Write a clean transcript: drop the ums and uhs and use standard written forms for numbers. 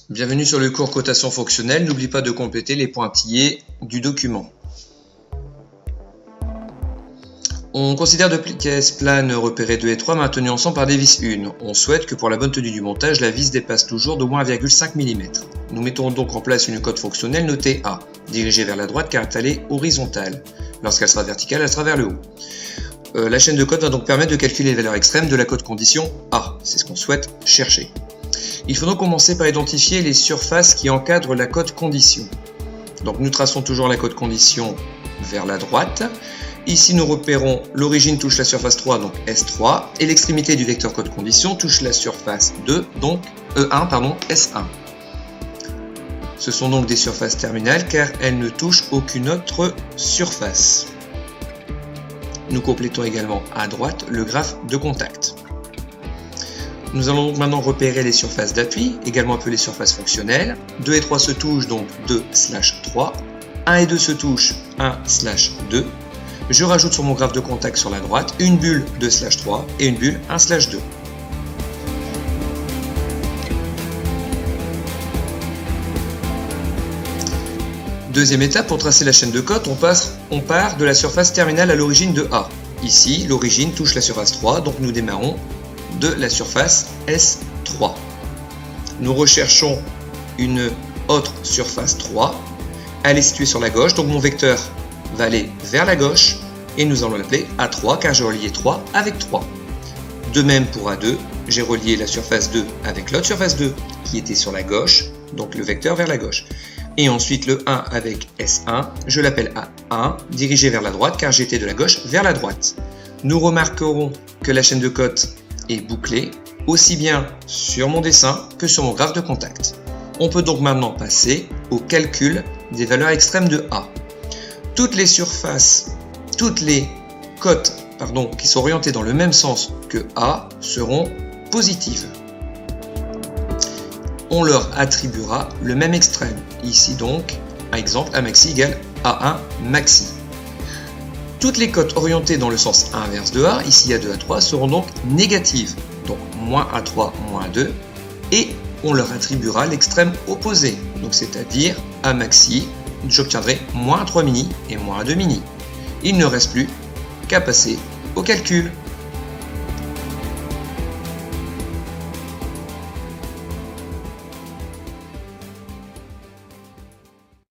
Bienvenue sur le cours cotation fonctionnelle. N'oublie pas de compléter les pointillés du document. On considère deux pièces planes repérées 2 et 3 maintenues ensemble par des vis 1. On souhaite que pour la bonne tenue du montage, la vis dépasse toujours d'au moins 1,5 mm. Nous mettons donc en place une cote fonctionnelle notée A, dirigée vers la droite car elle est horizontale. Lorsqu'elle sera verticale, elle sera vers le haut. La chaîne de cote va donc permettre de calculer les valeurs extrêmes de la cote condition A. C'est ce qu'on souhaite chercher. Il faut donc commencer par identifier les surfaces qui encadrent la cote condition. Donc nous traçons toujours la cote condition vers la droite. Ici nous repérons l'origine touche la surface 3, donc S3, et l'extrémité du vecteur cote condition touche la surface 2, donc S1. Ce sont donc des surfaces terminales car elles ne touchent aucune autre surface. Nous complétons également à droite le graphe de contact. Nous allons donc maintenant repérer les surfaces d'appui, également appelées surfaces fonctionnelles. 2 et 3 se touchent, donc 2/3. 1 et 2 se touchent, 1/2. Je rajoute sur mon graphe de contact sur la droite une bulle 2/3 et une bulle 1/2. Deuxième étape, pour tracer la chaîne de cote, on part de la surface terminale à l'origine de A. Ici, l'origine touche la surface 3, donc nous démarrons de la surface S3. Nous recherchons une autre surface 3. Elle est située sur la gauche, donc mon vecteur va aller vers la gauche et nous allons l'appeler A3 car j'ai relié 3 avec 3. De même pour A2, j'ai relié la surface 2 avec l'autre surface 2 qui était sur la gauche, donc le vecteur vers la gauche. Et ensuite le 1 avec S1, je l'appelle A1, dirigé vers la droite car j'étais de la gauche vers la droite. Nous remarquerons que la chaîne de cote est bouclée, aussi bien sur mon dessin que sur mon graphe de contact. On peut donc maintenant passer au calcul des valeurs extrêmes de A. Toutes les cotes qui sont orientées dans le même sens que A seront positives. On leur attribuera le même extrême. Ici donc, par exemple, A maxi égale A1 maxi. Toutes les cotes orientées dans le sens inverse de A, ici A2, A3, seront donc négatives, donc moins A3, moins A2, et on leur attribuera l'extrême opposé, donc c'est-à-dire A maxi, j'obtiendrai moins A3 mini et moins A2 mini. Il ne reste plus qu'à passer au calcul.